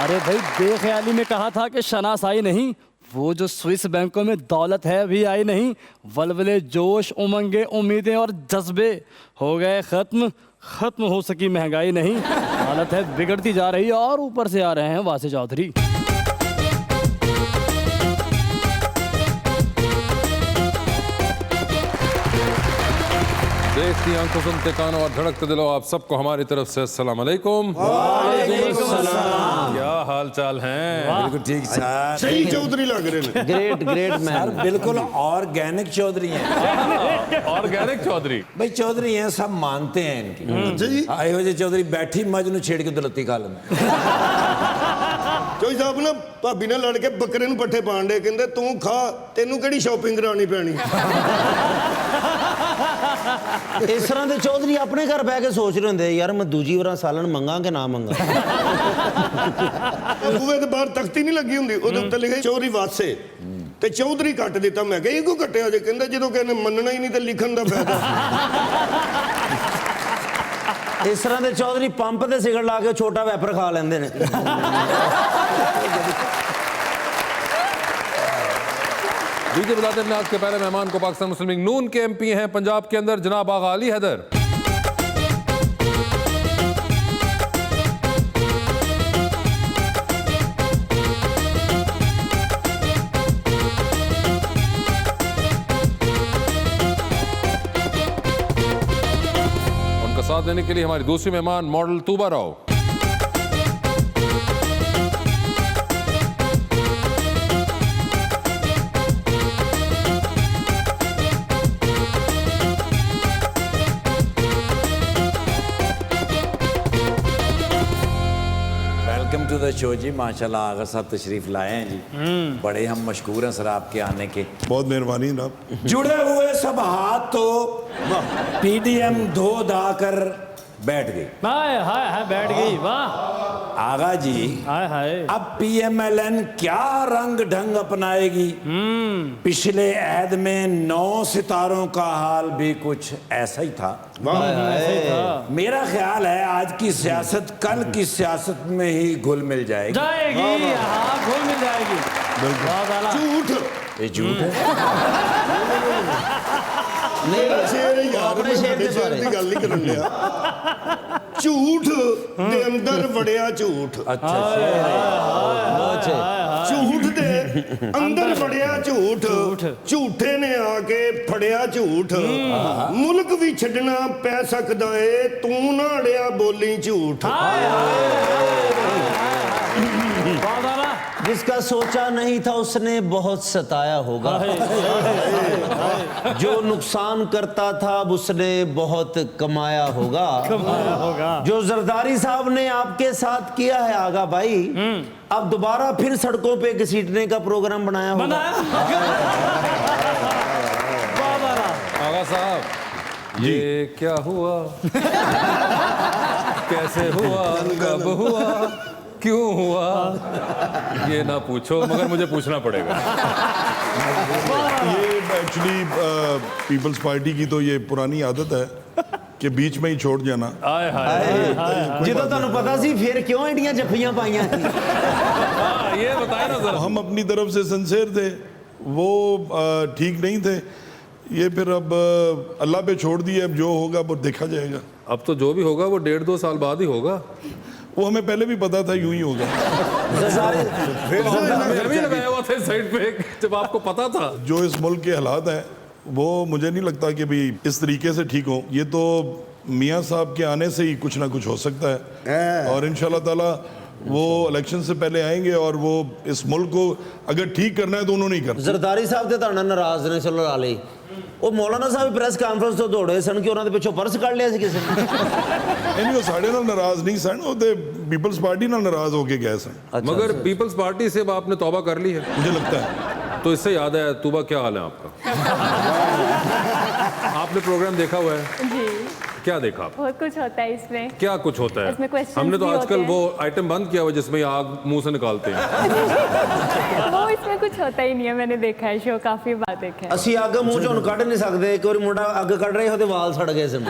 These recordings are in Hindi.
अरे भाई बेख्याली में कहा था कि शनासाई नहीं, वो जो स्विस बैंकों में दौलत है अभी आई नहीं। वलवले जोश उमंगे उम्मीदें और जज्बे हो गए खत्म, खत्म हो सकी महंगाई नहीं। हालत है बिगड़ती जा रही है और ऊपर से आ रहे हैं वासे चौधरी। देखती आंखों सुनते कानों और धड़कते दिलों, आप सबको हमारी तरफ से अस्सलाम वालेकुम। क्या हाल चाल हैं? बिल्कुल ठीक सर। सही चौधरी लग रहे हैं। Great great man. बिल्कुल ऑर्गेनिक चौधरी हैं। ऑर्गेनिक चौधरी भाई चौधरी हैं, सब मानते हैं इनकी। अच्छा जी आए हो चौधरी बैठी मज ਨੂੰ ਛੇੜ ਕੇ ਦਲੱਤੀ ਖਾ ਲੈਂਦੇ। ਚੌਧਰੀ ਸਾਹਿਬ ਨਾ ਭਾਬੀ ਨਾਲ ਲੜ ਕੇ ਬੱਕਰੇ ਨੂੰ ਪੱਠੇ ਪਾਣ ਦੇ, ਕਹਿੰਦੇ ਤੂੰ ਖਾ, ਤੈਨੂੰ ਕਿਹੜੀ ਸ਼ਾਪਿੰਗ ਕਰਾਣੀ ਪੈਣੀ। ਇਸ ਤਰ੍ਹਾਂ ਦੇ ਚੌਧਰੀ ਆਪਣੇ ਘਰ ਬਹਿ ਕੇ ਸੋਚ ਰਹੇ ਹੁੰਦੇ ਯਾਰ ਮੈਂ ਦੂਜੀ ਵਾਰ ਸਾਲਣ ਮੰਗਾ ਕਿ ਨਾ ਮੰਗਾ। ਬੂਹੇ ਦੇ ਬਾਹਰ ਤਖਤੀ ਨਹੀਂ ਲੱਗੀ ਹੁੰਦੀ, ਉਹਦੇ ਉੱਤੇ ਲਿਖਿਆ ਚੌਧਰੀ ਵਾਸੇ ਤੇ ਚੌਧਰੀ ਕੱਟ ਦਿੱਤਾ। ਮੈਂ ਕਿਹਾ ਇਹ ਕਿਉਂ ਕੱਟਿਆ ਜੇ? ਕਹਿੰਦਾ ਜਦੋਂ ਕਹਿੰਦੇ ਮੰਨਣਾ ਹੀ ਨਹੀਂ ਤੇ ਲਿਖਣ ਦਾ ਫਾਇਦਾ। ਇਸ ਤਰ੍ਹਾਂ ਦੇ ਚੌਧਰੀ ਪੰਪ ਤੇ ਸਿਗਰਟ ਲਾ ਕੇ ਛੋਟਾ ਵੈਪਰ ਖਾ ਲੈਂਦੇ ਨੇ। दीजिए बताते हैं आज के पहले मेहमान को पाकिस्तान मुस्लिम लीग नून के एमपी हैं पंजाब के अंदर जनाब आगा अली हैदर। उनका साथ देने के लिए हमारी दूसरी मेहमान model Tooba Rao. Welcome to the show जी। माशाल्लाह आगा साहब तशरीफ लाए हैं जी। बड़े हम मशहूर हैं सर आपके आने के। बहुत मेहरबानी जनाब। जुड़े हुए सब हाथ तो पीडीएम धो धा कर बैठ गई। हाय हाय हाय बैठ गई, वाह आगा जी हाय हाय। अब पीएमएलएन क्या रंग ढंग अपनाएगी? पिछले ऐद में 9 सितारों का हाल भी कुछ ऐसा ही था। मेरा ख्याल है आज की सियासत कल की सियासत में ही घुल मिल जाएगी। जाएगी, हाँ घुल मिल जाएगी। झूठ ये झूठ है। शेर यार अपने शेर के शेर बारे। की गल नहीं करन लिया। झूठ दे अंदर वड़िया झूठ। अच्छा ਝੂਠ ਦੇ ਅੰਦਰ ਵੜਿਆ ਝੂਠ, ਝੂਠੇ ਨੇ ਆ ਕੇ ਫੜਿਆ ਝੂਠ। ਮੁਲਕ ਵੀ ਛੱਡਣਾ ਪੈ ਸਕਦਾ ਏ, ਤੂੰ ਨਾ ਅੜਿਆ ਬੋਲੀ ਝੂਠ। जिसका सोचा नहीं था उसने बहुत सताया होगा। जो नुकसान करता था अब उसने बहुत कमाया होगा। जो जरदारी साहब ने आपके साथ किया है आगा भाई, अब दोबारा फिर सड़कों पे घसीटने का प्रोग्राम बनाया होगा। आगा साहब ये क्या हुआ? कैसे हुआ? कब हुआ? क्यों हुआ? ये ना पूछो मगर मुझे पूछना पड़ेगा। ये एक्चुअली पीपल्स पार्टी की तो ये पुरानी आदत है कि बीच में ही छोड़ जाना। आए हाय जिदों ਤੁਹਾਨੂੰ ਪਤਾ ਸੀ ਫਿਰ ਕਿਉਂ ਇੰਡੀਆਂ ਜੱਫੀਆਂ ਪਾਈਆਂ? ये बताए ना जरा। हम अपनी तरफ से सिंसेर थे, वो ठीक नहीं थे। ये फिर अब अल्लाह पे छोड़ दिए, अब जो होगा वो देखा जाएगा। अब तो जो भी होगा वो 1.5-2 साल बाद ही होगा। वो हमें पहले भी पता था यूं ही होगा। घर भी लगाया हुआ था साइड पे जब आपको पता था। जो इस मुल्क के हालात हैं वो मुझे नहीं लगता कि भी इस तरीके से ठीक हो। ये तो मियाँ साहब के आने से ही कुछ ना कुछ हो सकता है और इंशाल्लाह ताला वो इलेक्शन से पहले आएंगे और वो इस मुल्क को अगर ठीक करना है तो उन्होंने ही करना। ਜ਼ਰਦਾਰੀ ਸਾਹਿਬ ਤੇ ਤੁਹਾਡਾ ਨਾਰਾਜ਼ ਨੇ, ਚਲੋ ਲਾ ਲਈ। ਉਹ ਮੌਲਾਨਾ ਸਾਹਿਬ ਪ੍ਰੈਸ ਕਾਨਫਰੰਸ ਤੋਂ ਦੌੜੇ ਸਨ ਕਿ ਉਹਨਾਂ ਦੇ ਪਿੱਛੋਂ ਪਰਸ ਕੱਢ ਲਿਆ ਸੀ ਕਿਸੇ ਨੇ। नहीं वो साढ़े नाल नाराज नहीं सन, वो तो पीपल्स पार्टी नाल नाराज होके गए सन। मगर पीपल्स पार्टी से अब आपने तौबा कर ली है। मुझे लगता है। तो इससे याद है तूबा, क्या हाल है आपका? आपने प्रोग्राम देखा हुआ है जी, क्या देखा आप? बहुत कुछ होता है इसमें। क्या कुछ होता है? इसमें questions हमने तो भी आजकल होते हैं। वो आइटम बंद किया हुआ जिसमें आग मुंह से निकालते हैं। वो इसमें कुछ होता ही नहीं है, मैंने देखा है शो, काफी बार देखा है। ਅਸੀਂ ਅੱਗ ਮੂੰਹ ਚੋਂ ਕੱਢ ਨਹੀਂ ਸਕਦੇ। ਇੱਕ ਵਾਰੀ ਮੁੰਡਾ ਅੱਗ ਕੱਢ ਰਿਹਾ ਉਹਦੇ ਵਾਲ ਸੜ ਗਏ ਸਨ।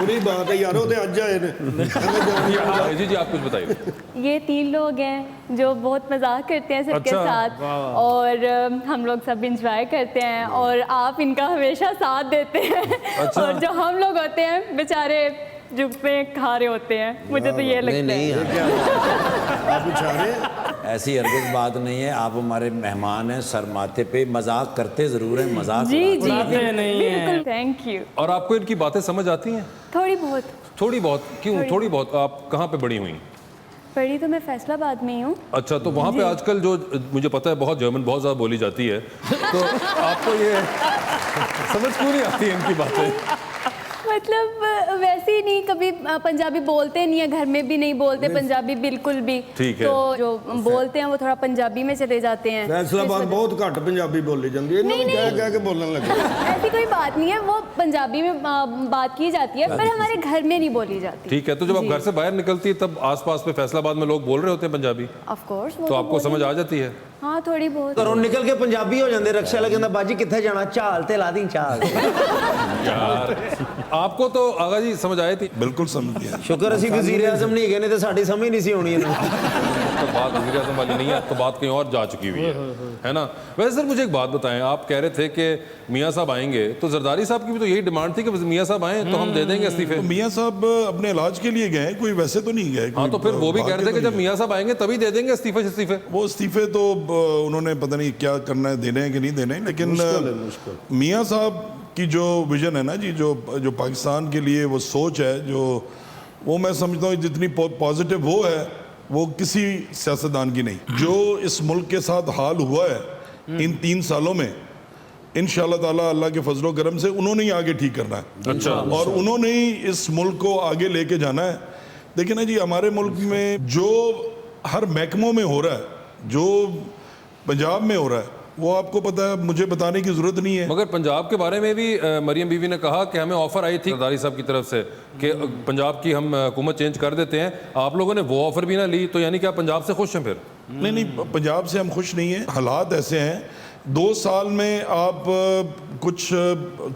बुरी बात है यारो ते अज आए ने जी आप कुछ बताइए। ये 3 लोग हैं जो बहुत मजाक करते हैं सबके अच्छा। साथ, और हम लोग सब इंजॉय करते हैं, और आप इनका हमेशा साथ देते हैं। अच्छा। और जो हम लोग होते हैं बेचारे जुब्बे खा रहे होते हैं, मुझे तो ये लगता है। आप बचा रहे ऐसी हरगिज बात नहीं है, आप हमारे मेहमान हैं, सर माथे पे मजाक करते जरूर हैं, मजाक जी जी उड़ाते नहीं हैं। बिल्कुल, थैंक यू। और आपको इनकी बातें समझ आती हैं? थोड़ी बहुत। थोड़ी बहुत क्यों? थोड़ी बहुत। आप कहाँ पे बड़ी हुई? पढ़ी तो मैं फैसलाबाद में ही हूँ। अच्छा, तो वहाँ पे आजकल जो मुझे पता है बहुत जर्मन बहुत ज़्यादा बोली जाती है, तो आपको ये समझ क्यों नहीं आती इनकी बातें? मतलब वैसे ही नहीं, कभी पंजाबी बोलते नहीं है, घर में भी नहीं बोलते पंजाबी बिल्कुल भी। ठीक है। तो जो बोलते हैं वो थोड़ा पंजाबी में चले जाते हैं। फैसलाबाद बहुत घट पंजाबी बोली जाती है, इन्होंने कह के बोलने लगे। ऐसी कोई बात नहीं है, वो पंजाबी में बात की जाती है, पर हमारे घर में नहीं बोली जाती। ठीक है, तो जब आप घर से बाहर निकलती है तब आसपास में फैसलाबाद में लोग बोल रहे होते हैं पंजाबी, ऑफ कोर्स। तो आपको समझ आ जाती है? हाँ थोड़ी बहुत। घरों निकल के पंजाबी हो जाते, रक्षा लगे कहंदा बाजी किथे जाना, चाल ते ला दी चाल। यार आपको तो आगा जी समझ आई थी? बिल्कुल समझ गया। शुक्र ਅਸੀਂ वजीर आजम नहीं गए, नहीं तो साड़ी समझ नहीं सी होनी इन्होंने। तो बात वज़ीर आज़म वाली नहीं है, अब तो बात कहीं और जा चुकी हुई है ना। वैसे सर मुझे एक बात बताएं, आप कह रहे थे कि मियाँ साहब आएंगे, तो जरदारी साहब की भी तो यही डिमांड थी कि मियाँ साहब आए तो हम दे देंगे इस्तीफे। तो मियाँ साहब अपने इलाज के लिए गए, कोई वैसे तो नहीं गए। हाँ, तो फिर वो भी कह रहे थे कि जब मियाँ साहब आएंगे तभी दे देंगे इस्तीफे। वो इस्तीफे तो उन्होंने पता नहीं क्या करना है, देने हैं कि नहीं देने, लेकिन मियाँ साहब की जो विजन है ना जी, जो पाकिस्तान के लिए वो सोच है, जो वो मैं समझता हूँ जितनी पॉजिटिव वो है, वो किसी सियासतदान की नहीं। जो इस मुल्क के साथ हाल हुआ है इन 3 सालों में, इंशाअल्लाह ताला अल्लाह के फजलो करम से उन्होंने ही आगे ठीक करना है। अच्छा। और उन्होंने ही इस मुल्क को आगे लेके जाना है। देखिए ना जी, हमारे मुल्क में जो हर महकमों में हो रहा है, जो पंजाब में हो रहा है, वो आपको पता है, मुझे बताने की जरूरत नहीं है। मगर पंजाब के बारे में भी मरियम बीवी ने कहा कि हमें ऑफर आई थी जरदारी साहब की तरफ से कि पंजाब की हम हुकूमत चेंज कर देते हैं, आप लोगों ने वो ऑफर भी ना ली, तो यानी कि आप पंजाब से खुश हैं फिर? नहीं, पंजाब से हम खुश नहीं हैं। हालात ऐसे हैं, 2 साल में आप कुछ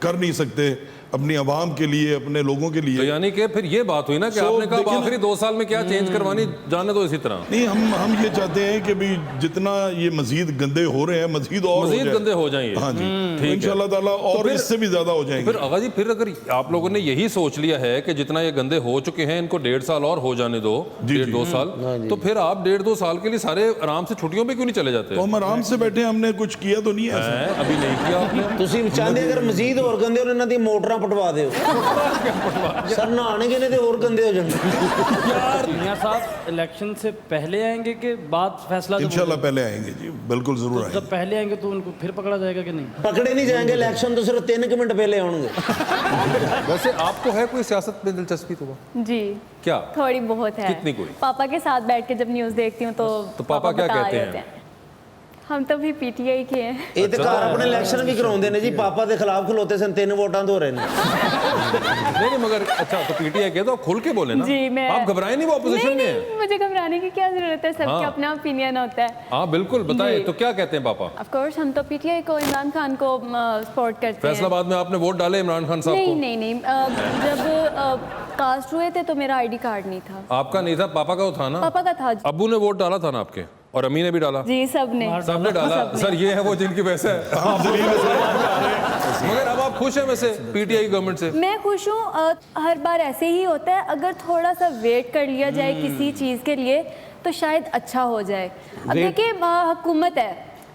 कर नहीं सकते अपनी आवाम के लिए, अपने लोगों के लिए। तो यानी कि फिर ये बात हुई ना कि आपने कहा देखिए आखिरी 2 साल में क्या चेंज करवानी, जाने दो इसी तरह। नहीं, हम ये चाहते हैं कि भी जितना ये मजीद गंदे हो रहे हैं, मजीद गंदे हो जाएं। हाँ जी, ठीक है। इंशाल्लाह ताला और इससे भी ज्यादा हो जाएंगे। फिर आगा जी, फिर अगर आप लोगों ने यही सोच लिया है कि जितना ये गंदे हो चुके हैं इनको 1.5 साल और हो जाने दो, 1.5-2 साल, तो फिर आप 1.5-2 साल के लिए सारे आराम से छुट्टियों पे क्यों नहीं चले जाते? तो हम आराम से बैठे, हमने कुछ किया तो नहीं है ऐसा। अभी नहीं किया आपने। ਤੁਸੀਂ ਚਾਹੁੰਦੇ अगर मजीद और गंदे हो, ਇਹਨਾਂ ਦੀ ਮੋਟਰਾਂ ਪਟਵਾ ਦਿਓ। सर नहाने ने तो और गंदे हो जाएंगे। यार मियाँ साहब इलेक्शन से पहले आएंगे कि बाद फैसला? इंशाल्लाह पहले आएंगे जी, बिल्कुल जरूर आएंगे। जब पहले आएंगे तो उनको फिर पकड़ा जाएगा कि नहीं? पकड़े नहीं जाएंगे, इलेक्शन तो सिर्फ 3 मिनट पहले आएंगे। वैसे आपको है कोई सियासत में दिलचस्पी? तो जी क्या? थोड़ी बहुत है। कितनी कोई? पापा के साथ बैठ के जब न्यूज़ देखती हूँ तो पापा क्या बता कहते रहे हैं? होते हैं। हम तो भी पीटीआई के हैं। ਇਹ ਤੇ ਘਰ ਆਪਣੇ ਇਲੈਕਸ਼ਨ ਵੀ ਕਰਾਉਂਦੇ ਨੇ ਜੀ, ਪਾਪਾ ਦੇ ਖਿਲਾਫ ਖਲੋਤੇ ਸਨ, 3 ਵੋਟਾਂ ਤੋਂ ਰਹੇ ਨੇ। नहीं मगर अच्छा, तो पीटीआई के तो खुल के बोले ना। जी मैं आप घबराए नहीं, वो अपोजिशन में है। नहीं, मुझे घबराने की क्या जरूरत है, सबके हाँ। अपना ओपिनियन होता है। हाँ बिल्कुल, बताएं जी। तो क्या कहते हैं पापा? ऑफ कोर्स हम तो पीटीआई को, इमरान खान को सपोर्ट करते हैं। फैसलाबाद में आपने वोट डाले इमरान खान साहब को? नहीं जब कास्ट हुए थे तो मेरा आईडी कार्ड नहीं था। आपका नहीं था, पापा का तो था ना? पापा का था। अब्बू ने वोट डाला था ना आपके, और अम्मी ने भी डाला? जी सबने डाला। सर ये है वो जिनकी वजह है। मगर अब आप खुश हैं वैसे पीटीआई गवर्नमेंट से? मैं खुश हूँ। हर बार ऐसे ही होता है, अगर थोड़ा सा वेट कर लिया जाए किसी चीज़ के लिए तो शायद अच्छा हो जाए। अब देखिए हुकूमत है,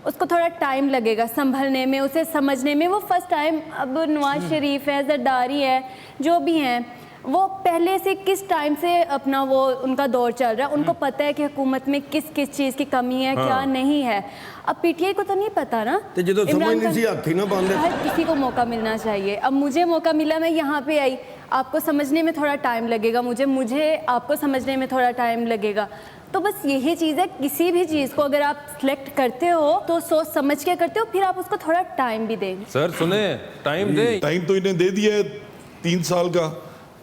उसको थोड़ा टाइम लगेगा संभलने में, उसे समझने में। वो फर्स्ट टाइम, अब नवाज शरीफ है, जरदारी है, जो भी हैं, वो पहले से किस टाइम से अपना वो उनका दौर चल रहा है, उनको पता है कि हुकूमत में किस किस चीज़ की कमी है, क्या नहीं है। अब पीटीआई को तो नहीं पता ना, ਤੇ ਜਦੋਂ ਸਮਝ ਨਹੀਂ ਸੀ ਹੱਥ ਹੀ ਨਾ ਪਾਉਂਦੇ। हर किसी को मौका मिलना चाहिए। अब मुझे मौका मिला, मैं यहाँ पे आई, आपको समझने में थोड़ा टाइम लगेगा, मुझे आपको समझने में थोड़ा टाइम लगेगा। तो बस यही चीज़ है, किसी भी चीज़ को अगर आप सिलेक्ट करते हो तो सोच समझ के करते हो, फिर आप उसको थोड़ा टाइम भी दें। सर सुने, टाइम दे। टाइम तो इन्हें दे दिया है 3 साल का,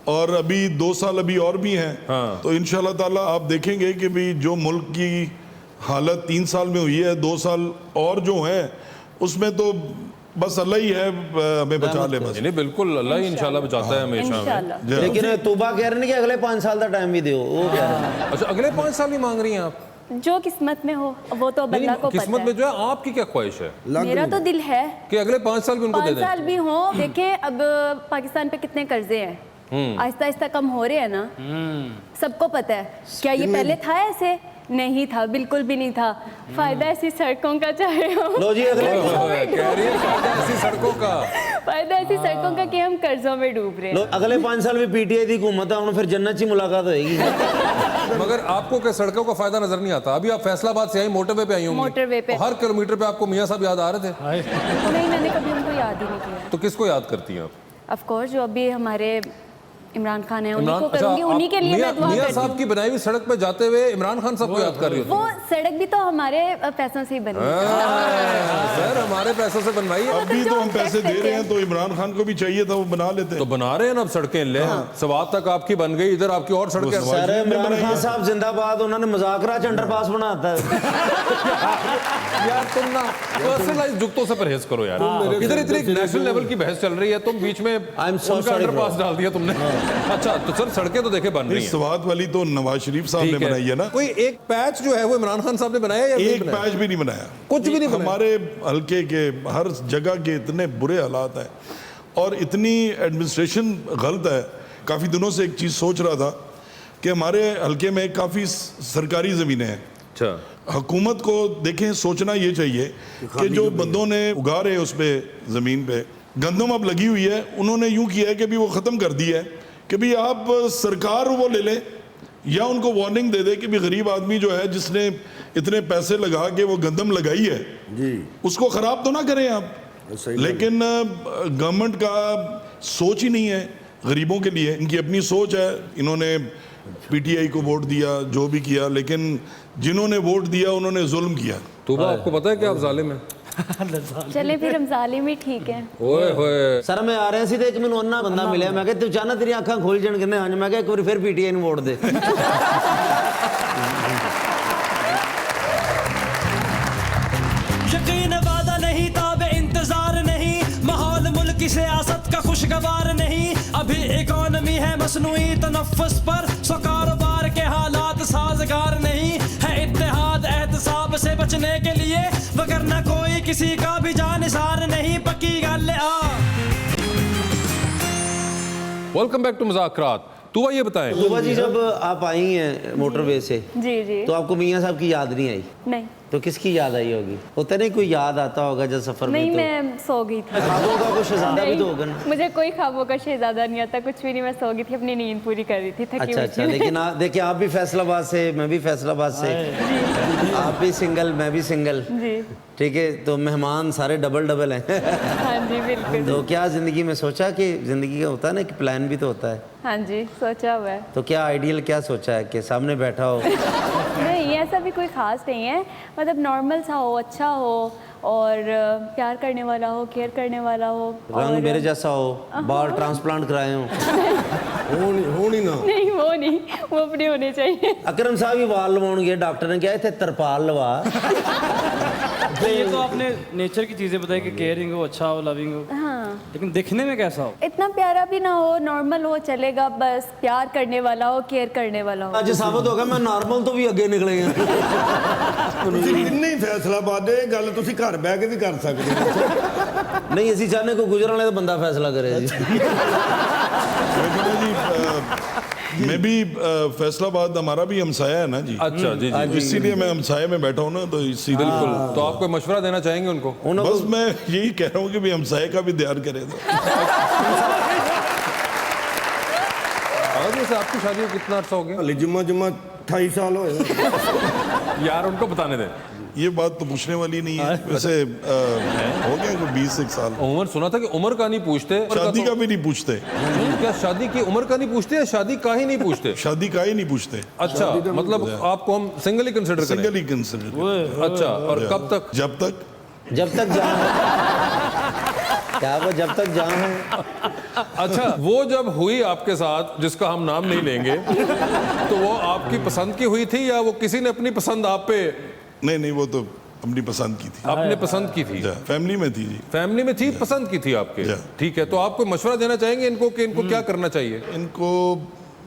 और अभी 2 साल अभी और भी हैं। हाँ। तो इंशाल्लाह ताला आप देखेंगे कि भी जो मुल्क की हालत 3 साल में हुई है, 2 साल और जो हैं उसमें तो बस अल्लाह ही है हमें बचा ले बस। नहीं बिल्कुल, अल्लाह ही इंशाल्लाह बचाता है हमेशा हमें। इंशाल्लाह। लेकिन तोबा कह रहे हैं कि अगले 5 साल का टाइम भी दो, वो क्या है? अच्छा, अगले 5 साल ही मांग रही हैं आप? जो किस्मत में हो वो तो नहीं, अल्लाह को पता किस्मत है। में जो है आपकी क्या ख्वाहिश है मेरा तो दिल है कि अगले 5 साल भी उनको दे 5 दें? साल भी हो। देखें अब पाकिस्तान पे कितने कर्जे हैं, आहिस्ता आहिस्ता कम हो रहे हैं ना, सबको पता है। क्या ये पहले था ऐसे? नहीं था, बिल्कुल भी नहीं था। फायदा ऐसी सड़कों का चाहे हो, लो जी अगले कह रही है फायदा ऐसी सड़कों का। फायदा ऐसी सड़कों का कि हम कर्जों में डूब रहे हैं। लो अगले 5 साल में पीटीआई की हुकूमत है, फिर जन्नत सी मुलाकात होएगी। मगर आपको क्या सड़कों का फायदा नजर नहीं आता? अभी आप फैसलाबाद से आई, मोटरवे पे आई होंगी। मोटरवे पे। और हर किलोमीटर पे आपको मियां साहब याद आ रहे थे? नहीं, मैंने कभी उनको याद ही नहीं किया। तो किसको याद करती हैं आप? ऑफ कोर्स जो अभी हमारे इमरान खान है, उन्हीं को अच्छा, करूंगी, उन्हीं के लिए मैं दुआ मियां करती साहब हूँ। की बनाई हुई सड़क पे जाते हुए इमरान खान साहब को याद कर रही होती वो हैं? सड़क भी तो हमारे पैसों से ही बनी है। सर हमारे पैसों से बनवाई है। अभी तो हम पैसे दे रहे हैं तो इमरान खान को भी चाहिए था, वो बना लेते। तो बना रहे हैं ना अब सड़कें ले। स्वात तक आपकी बन गई, इधर आपकी और सड़कें। सर इमरान खान साहब जिंदाबाद, उन्होंने मजाकरा च अंडरपास बनाता है। यार तुम ना पर्सनलाइज जुगतों से परहेज करो यार। इधर इतनी नेशनल लेवल की बहस चल रही है, तुम बीच में I'm so उनका sorry, अंडरपास bro. डाल दिया तुमने। अच्छा तो सर सड़कें तो देखे बन रही हैं। स्वाद वाली तो नवाज शरीफ साहब ने ठीक है। बनाई है ना। कोई एक पैच जो है वो इमरान खान साहब ने बनाया या नहीं एक बनाया? पैच भी नहीं बनाया, कुछ भी नहीं बनाया। हमारे हल्के के हर जगह के इतने बुरे हालात हैं और इतनी एडमिनिस्ट्रेशन गलत है। काफ़ी दिनों से एक चीज़ सोच रहा था कि हमारे हल्के में काफ़ी सरकारी ज़मीनें हैं। अच्छा, हुकूमत को देखें, सोचना ये चाहिए कि जो बंदों ने उगा रहे उस पे ज़मीन पे गंदम अब लगी हुई है, उन्होंने यूं किया है कि भी वो ख़त्म कर दी है कि भी आप सरकार वो ले लें या उनको वार्निंग दे दे कि भी गरीब आदमी जो है जिसने इतने पैसे लगा के वो गंदम लगाई है जी उसको ख़राब तो ना करें आप। सही लेकिन गवर्नमेंट का सोच ही नहीं है गरीबों के लिए, इनकी अपनी सोच है। इन्होंने पीटीआई को वोट दिया, जो भी किया, लेकिन जिन्होंने वोट दिया उन्होंने जुल्म किया। तो आपको पता है कि आप जालिम हैं? चले फिर हम जालिम ही ठीक है। ओए होए, सर मैं आ रहा सी ते एक मैनू अन्ना बंदा मिले, मैं तू चाहना तेरी अखां खुल जान, कहने हाँ, मैं एक बार फिर पीटीआई ਨੂੰ वोट दे। यकीन वादा नहीं, ताबे इंतजार नहीं, माहौल मुल्क की सियासत का खुशगवार नहीं। अभी इकोनॉमी है मसनूई तनफ्फुस पर, सो कारोबार के हालात साजगार नहीं है। इत्तेहाद एहतसाब से बचने के लिए, वगरना कोई किसी का भी जानिसार नहीं। पक्की गल आ। Welcome back to Muzakarat. तो ये बताएं, सुबह जी जब आप आई हैं मोटरवे से जी जी। तो आपको मियां साहब की याद नहीं आई? नहीं तो किसकी याद आई होगी? होता नहीं कोई याद आता होगा जब सफर में? नहीं, तो मैं सो गई थी। ख्वाबों का कुछ शहजादा भी नहीं, तो होगा ना? मुझे कोई ख्वाबों का शहजादा नहीं आता, कुछ भी नहीं। मैं सो गई थी, अपनी नींद पूरी कर रही थी, थकी अच्छा हुई अच्छा, थी। लेकिन देखिए आप भी फैसलाबाद से, मैं भी फैसलाबाद से, आप भी सिंगल, मैं भी सिंगल, जी ठीक है। तो मेहमान सारे डबल डबल हैं। हाँ जी बिल्कुल। तो क्या जिंदगी में सोचा कि जिंदगी का होता है ना कि प्लान भी तो होता है, हाँ जी सोचा हुआ है। तो क्या आइडियल क्या सोचा है कि सामने बैठा हो? नहीं ऐसा भी कोई खास नहीं है, मतलब नॉर्मल सा हो, अच्छा हो और प्यार करने वाला हो, केयर करने वाला हो। रंग मेरे जैसा हो, बाल ट्रांसप्लांट कराए हो? होनी ना नहीं वो नहीं, वो अपने होने चाहिए। अकरम साहब ही बाल लवाउणगे, डॉक्टर ने कहा थे तरपाल लवा। तो ये तो आपने नेचर की चीजें बताई कि केयरिंग हो, अच्छा हो, लविंग हो, हाँ लेकिन दिखने में कैसा हो? इतना प्यारा भी ना हो, नॉर्मल हो चलेगा, बस प्यार करने वाला हो, केयर करने वाला हो। ਅੱਜ ਸਾਬਤ ਹੋ ਗਿਆ ਮੈਂ ਨਾਰਮਲ ਤੋਂ ਵੀ ਅੱਗੇ ਨਿਕਲੇ ਆ। ਤੁਸੀਂ ਕਿੰਨੇ ਹੀ ਫੈਸਲਾ ਬਾਦੇ, ਇਹ ਗੱਲ ਤੁਸੀਂ ਘਰ ਬਹਿ ਕੇ ਵੀ ਕਰ ਸਕਦੇ ਹੋ। ਨਹੀਂ ਅਸੀਂ ਚਾਹਨੇ ਕੋਈ ਗੁਜਰਨ ਵਾਲੇ ਤਾਂ ਬੰਦਾ ਫੈਸਲਾ ਕਰੇ ਜੀ। लेकिन जी मैं भी फैसलाबाद हमारा भी हमसाया है ना जी, अच्छा जी जी, इसीलिए मैं हमसाये में बैठा हूँ ना, तो इसीलिए बिल्कुल। तो आप कोई मशवरा देना चाहेंगे उनको? बस मैं यही कह रहा हूँ कि भी हमसाये का भी ध्यान करें। तो जैसे आपकी शादी को कितना अर्सा हो गया? ਹਲੇ ਜੁਮਾ 28 साल होए। यार उनको बताने दें। ये बात तो पूछने वाली नहीं है वैसे। हो गया कोई 20 साल। उम्र सुना था कि उम्र का नहीं पूछते, शादी का भी नहीं पूछते। क्या शादी की उम्र का नहीं पूछते या शादी का ही नहीं पूछते? शादी का ही नहीं पूछते, अच्छा मतलब आपको हम सिंगल ही कंसिडर करें? सिंगल ही कंसिडर। अच्छा, और कब तक? जब तक जहाँ क्या वो जब तक जहाँ है। अच्छा वो जब हुई आपके साथ, जिसका हम नाम नहीं लेंगे, तो वो आपकी पसंद की हुई थी या वो किसी ने अपनी पसंद आप पे? नहीं नहीं, वो तो अपनी पसंद की थी। आपने पसंद की थी? फैमिली में थी जी। फैमिली में थी, पसंद की थी आपके। ठीक है, तो आप कोई मशवरा देना चाहेंगे इनको कि इनको क्या करना चाहिए? इनको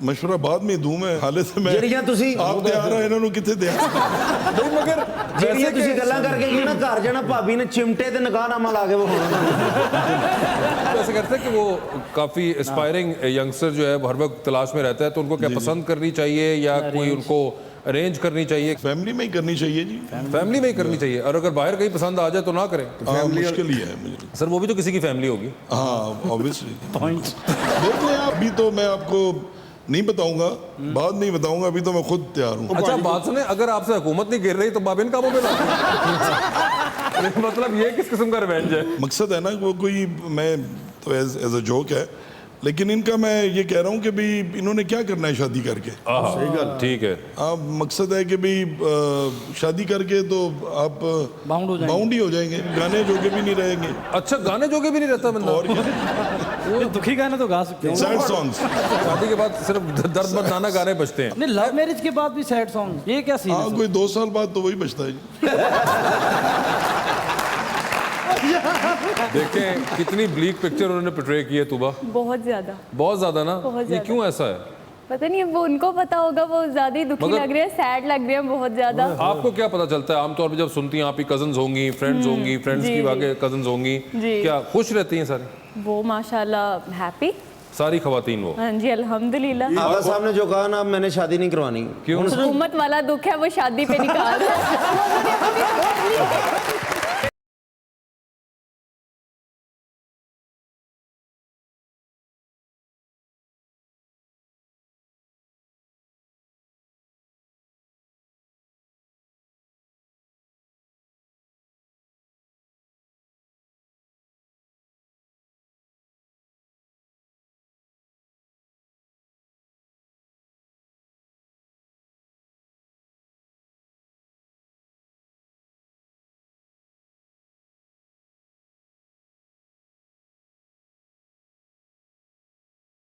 मशवरा बाद में दूं मैं, हाले से मैं ਜਿਹੜੀਆਂ ਤੁਸੀਂ आप तैयार हो, इन्हों ਨੂੰ किथे दिया नहीं, मगर ਜਿਹੜੀਆਂ ਤੁਸੀਂ ਗੱਲਾਂ ਕਰਕੇ ਗਏ ਨਾ ਘਰ ਜਾਣਾ ਭਾਬੀ ਨੇ चिमटे ਤੇ ਨਿਕਾਹਨਾਮਾ ਲਾ ਕੇ ਵਿਖਾਉਣਾ ऐसे करते हैं कि वो काफी एस्पायरिंग यंगस्टर जो है वो हर वक्त तलाश में रहता है, तो उनको क्या पसंद करनी चाहिए या कोई उनको अरेंज करनी चाहिए? फैमिली में ही करनी चाहिए जी। फैमिली में ही करनी चाहिए, और अगर बाहर कहीं पसंद आ जाए तो ना करें। हाँ, मुश्किल ही है मुझे। सर वो भी तो किसी की फैमिली होगी। हाँ ऑब्वियसली। देखो अभी तो मैं आपको नहीं बताऊंगा, बाद नहीं बताऊंगा, अभी तो मैं खुद तैयार हूँ। अच्छा बात सुने, अगर आपसे हुकूमत नहीं गिर रही तो बाबिन कामों में मतलब ये किस किस्म का रिवेंज है? मकसद है ना वो कोई, मैं तो एज अ जोक है, लेकिन इनका मैं ये कह रहा हूँ कि भाई इन्होंने क्या करना है शादी करके। सही गल, ठीक है। आप मकसद है कि भाई शादी करके तो आप बाउंड ही हो जाएंगे, गाने जोगे भी नहीं रहेंगे। अच्छा गाने जोगे भी नहीं रहता बंदा? और क्या, दुखी गाने तो गा सकते हैं। Sad songs. शादी के बाद सिर्फ दर्द मनाना गाने बजते हैं। नहीं, लव मैरिज के बाद भी सैड सॉन्ग, ये क्या सीन हाँ है? कोई 2 साल बाद तो वही बचता है जी। देखें कितनी ब्लीक पिक्चर उन्होंने पोर्ट्रे की है तुबा, बहुत ज़्यादा। बहुत ज्यादा ना। बहुत ये ज्यादा। क्यों ऐसा है? पता नहीं, वो उनको पता होगा, वो ज़्यादा ही दुखी मगर- लग रहे हैं, सैड लग रहे हैं बहुत ज़्यादा। आपको क्या पता चलता है आमतौर पर जब सुनती हैं आपकी कजन्स होंगी, फ्रेंड्स होंगी, फ्रेंड्स जी, की जी। आगे कजन्स होंगी, जी। क्या खुश रहती हैं सारी? वो माशाल्लाह हैप्पी। सारी खवातीन वो? हाँ जी अल्हम्दुलिल्लाह। आगा साहब ने जो कहा ना, मैंने शादी नहीं करवानी। क्यों? हुकूमत वाला दुख है, वो शादी पे निकाल रहे हैं।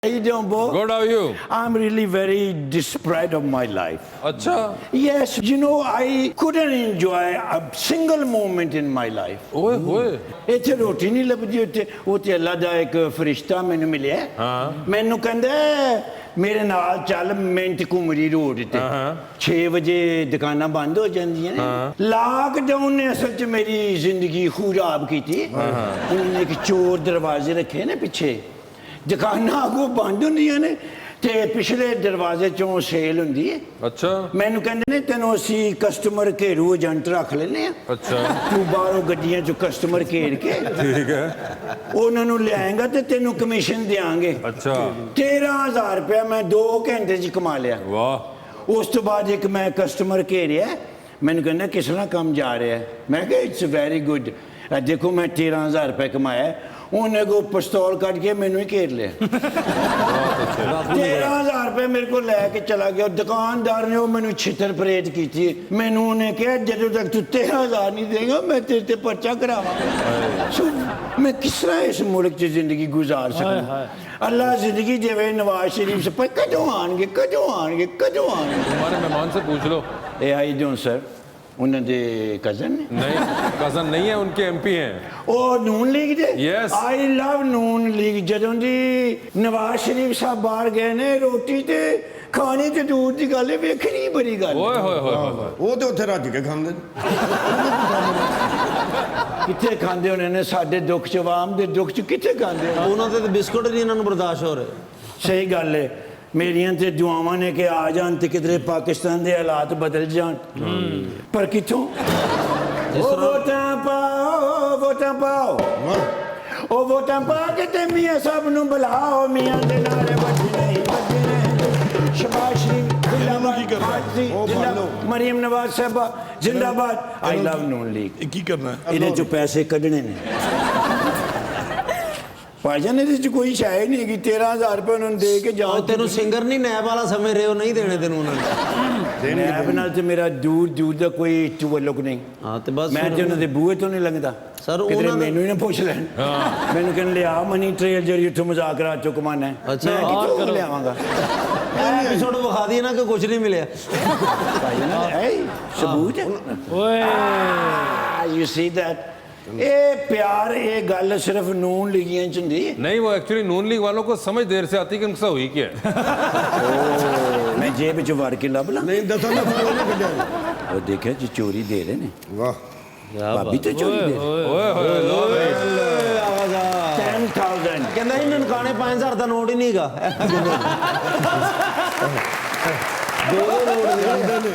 How you doing, Bo? Good, how you? I'm really very desperate of my life. अच्छा, Yes, you know, I couldn't enjoy a single moment in my life. ओए होए। ਇੱਥੇ ਰੋਟੀ ਨਹੀਂ ਲੱਭਦੀ, ਉੱਥੇ ਅੱਲਾ ਦਾ ਇੱਕ ਫਰਿਸ਼ਤਾ ਮੈਨੂੰ ਮਿਲਿਆ। ਮੈਨੂੰ ਕਹਿੰਦਾ ਮੇਰੇ ਨਾਲ ਚੱਲ ਮਿੰਟ ਘੁੰਮਰੀ ਰੋਡ ਤੇ। 6 ਵਜੇ ਦੁਕਾਨਾਂ ਬੰਦ ਹੋ ਜਾਂਦੀਆਂ ਨੇ। ਲਾਕਡਾਊਨ ਨੇ ਅਸਲ 'ਚ ਮੇਰੀ ਜ਼ਿੰਦਗੀ ਖਰਾਬ ਕੀਤੀ। ਉਹਨਾਂ ਨੇ ਇੱਕ ਚੋਰ ਦਰਵਾਜ਼ੇ ਰੱਖੇ ਨੇ ਪਿੱਛੇ, ਦੁਕਾਨਾਂ ਅੱਗੋਂ ਬੰਦ ਹੁੰਦੀਆਂ ਨੇ ਤੇ ਪਿਛਲੇ ਦਰਵਾਜ਼ੇ ਚੋਂ ਸੇਲ ਹੁੰਦੀ ਹੈ। अच्छा ਮੈਨੂੰ ਕਹਿੰਦੇ ਨੇ ਤੈਨੂੰ ਅਸੀਂ ਕਸਟਮਰ ਘੇਰੂ ਏਜੰਟ ਰੱਖ ਲੈਨੇ ਆ। अच्छा ਤੂੰ ਬਾਹਰੋਂ ਗੱਡੀਆਂ ਚੋਂ ਕਸਟਮਰ ਘੇਰ ਕੇ ठीक है। ਉਹਨਾਂ ਨੂੰ ਲਿਆਏਗਾ ਤੇ ਤੈਨੂੰ ਕਮਿਸ਼ਨ ਦੇਾਂਗੇ। अच्छा 13000 ਰੁਪਇਆ ਮੈਂ 2 ਘੰਟੇ 'ਚ ਕਮਾ ਲਿਆ। वाह। ਉਸ ਤੋਂ ਬਾਅਦ ਇੱਕ ਮੈਂ ਕਸਟਮਰ ਘੇਰਿਆ, ਮੈਨੂੰ ਕਹਿੰਦਾ ਕਿਸ ਤਰ੍ਹਾਂ ਕੰਮ ਜਾ ਰਿਹਾ ਹੈ। ਮੈਂ ਕਿਹਾ ਇਟਸ ਵੈਰੀ ਗੁੱਡ। ਦੇਖੋ ਮੈਂ 13000 ਰੁਪਏ ਕਮਾਇਆ। ਉਹਨੇ ਕੋ ਪਿਸਤੌਲ ਕੱਢ ਕੇ ਮੈਨੂੰ ਹੀ ਘੇਰ ਲਿਆ। 13000 ਰੁਪਏ ਮੇਰੇ ਕੋਲ ਲੈ ਕੇ ਚਲਾ ਗਿਆ। ਦੁਕਾਨਦਾਰ ਨੇ ਉਹ ਮੈਨੂੰ ਛਿੱਤਰ ਪਰੇਡ ਕੀਤੀ। ਮੈਨੂੰ ਉਹਨੇ ਕਿਹਾ ਜਦੋਂ ਤੱਕ ਤੂੰ 13000 ਨਹੀਂ ਦੇਗਾ ਮੈਂ ਤੇਰੇ ਤੇ ਪਰਚਾ ਕਰਾਵਾਂਗਾ। ਸੋ ਮੈਂ ਕਿਸ ਤਰ੍ਹਾਂ ਇਸ ਮੁਲਕ 'ਚ ਜ਼ਿੰਦਗੀ ਗੁਜ਼ਾਰ ਸਕਦਾ? ਅੱਲਾ ਜ਼ਿੰਦਗੀ ਦੇਵੇ। ਨਵਾਜ਼ ਸ਼ਰੀਫ ਸੇ ਪਰ ਕਦੋਂ ਆਣਗੇ, ਕਦੋਂ ਆਣਗੇ, ਕਦੋਂ ਆਣਗੇ? हमारे मेहमान से पूछ लो। ਇਹ ਆਈ ਡੋਂਟ ਸਰ, ਉਹਨਾਂ ਦੇ ਕਜ਼ਨ ਨੇ। नहीं, कजन नहीं है, उनके एमपी हैं। ਉਹ ਨੂਨ ਲੀਗ ਦੇ। Yes. ਆਈ ਲਵ ਨੂਨ ਲੀਗ। ਜਦੋਂ ਦੀ ਨਵਾਜ਼ ਸ਼ਰੀਫ ਸਾਹਿਬ ਬਾਹਰ ਗਏ ਨੇ, ਰੋਟੀ ਤੇ ਖਾਣੀ ਤੇ ਦੂਰ ਦੀ ਗੱਲ ਹੈ, ਵੇਖਣੀ ਬੜੀ ਗੱਲ ਹੈ। ओए होए होए होए। ਉਹ ਤੇ ਉੱਥੇ ਰੱਜ ਕੇ ਖਾਂਦੇ ਨੇ। ਕਿੱਥੇ ਖਾਂਦੇ ਹੋਣੇ ਨੇ? ਸਾਡੇ ਦੁੱਖ ਚ, ਆਵਾਮ ਦੇ ਦੁੱਖ ਚ ਕਿੱਥੇ ਖਾਂਦੇ ਹੋਣੇ? ਉਹਨਾਂ ਦੇ ਤਾਂ ਬਿਸਕੁਟ ਨਹੀਂ ਇਹਨਾਂ ਨੂੰ ਬਰਦਾਸ਼ਤ ਹੋ ਰਹੇ। ਸਹੀ ਗੱਲ ਹੈ। ਮੇਰੀਆਂ ਤੇ ਦੁਆਵਾਂ ਨੇ ਕਿ ਆ ਜਾਣ ਤੇ ਕਿਧਰੇ ਪਾਕਿਸਤਾਨ ਦੇ ਹਾਲਾਤ ਬਦਲ ਜਾਣ, ਪਰ ਕਿੱਥੋਂ? ਉਹ ਵੋਟਾਂ ਪਾਓ, ਵੋਟਾਂ ਪਾਓ, ਉਹ ਵੋਟਾਂ ਪਾ ਕੇ ਤੇ ਮੀਆਂ ਸਾਹਿਬ ਨੂੰ ਬੁਲਾਓ। ਮੀਆਂ ਦੇ ਨਾਰੇ ਵੱਜਣੇ ਵੱਜਣੇ। ਸ਼ਬਾਸ਼ ਇਹਨਾਂ ਕੀ ਕਰਨਾ? ਜਿੰਦਾਬਾਦ। ਮਰੀਮ ਨਵਾਜ਼ ਸਾਹਿਬਾ ਜਿੰਦਾਬਾਦ। ਆਈ ਲਵ ਨੂਨ ਲੀਗ। ये की करना है? ਇਹਦੇ ਚੋਂ ਪੈਸੇ ਕੱਢਣੇ ਨੇ। ਭਾਜਨ ਇਹਦੇ ਚ ਕੋਈ ਸ਼ਾਇ ਨਹੀਂ ਹੈਗੀ 13000 ਰੁਪਏ ਉਹਨਾਂ ਨੂੰ ਦੇ ਕੇ ਉਹ ਜਾਓ ਤੈਨੂੰ ਸਿੰਗਰ ਨਹੀਂ ਨੈਬ ਵਾਲਾ ਸਮਝ ਰਹੇ ਹੋ, ਨਹੀਂ ਦੇਣੇ ਤੈਨੂੰ ਉਹਨਾਂ ਨੇ। ਨੈਬ ਨਾਲ ਤੇ ਮੇਰਾ ਦੂਰ ਦੂਰ ਦਾ ਕੋਈ ਚੁਵਲਕ ਨਹੀਂ। ਹਾਂ ਤੇ ਬਸ ਮੈਂ ਤੇ ਉਹਨਾਂ ਦੇ ਬੂਹੇ ਤੋਂ ਨਹੀਂ ਲੰਘਦਾ ਸਰ, ਕਿਧਰੇ ਉਹਨਾਂ ਦਾ- ਮੈਨੂੰ ਹੀ ਨਾ ਪੁੱਛ ਲੈਣ। ਮੈਨੂੰ ਕਹਿੰਦੇ ਲਿਆ ਮਨੀ ਟ੍ਰੇਲ ਜਿਹੜੀ ਉੱਥੋਂ ਮਜ਼ਾਕ ਰਾਤ ਚੁੱਕ ਮਾਨਾ ਹੈ। ਅੱਛਾ, ਮੈਂ ਕਿੱਥੋਂ ਲਿਆਵਾਂਗਾ? ਐਪੀਸੋਡ ਵਿਖਾ ਦਿਏ ਨਾ ਕਿ ਕੁਝ ਨਹੀਂ ਮਿਲਿਆ। ਭਾਈ ਨਾ ਹੈ ਸਬੂਤ ਹੈ। ਯੂ ਸੀ ਦੈਟ ਇਹ ਪਿਆਰ ਇਹ ਗੱਲ ਸਿਰਫ ਨੂਨ ਲਿਗੀਆਂ ਚ ਹੁੰਦੀ ਹੈ। नहीं, वो एक्चुअली नून लीग वालों को समझ देर से आती है कि उनसे हुई क्या है। ਮੈਂ ਜੇਬ ਚ ਵੜ ਕੇ ਲੱਭ ਲਾਂ। ਨਹੀਂ ਦੱਸਾਂ ਨਾ ਫੋਨ ਨਹੀਂ ਕੱਢਿਆ। ਉਹ ਦੇਖਿਆ ਜੀ ਚੋਰੀ ਦੇ ਰਹੇ ਨੇ। ਵਾਹ ਭਾਬੀ ਤੇ ਚੋਰੀ ਦੇ ਰਹੇ। ओए होए लो भाई। 10,000 ਕਹਿੰਦਾ ਇਹ ਨਨਕਾਣੇ 5000 ਦਾ ਨੋਟ ਹੀ ਨਹੀਂ ਹੈਗਾ।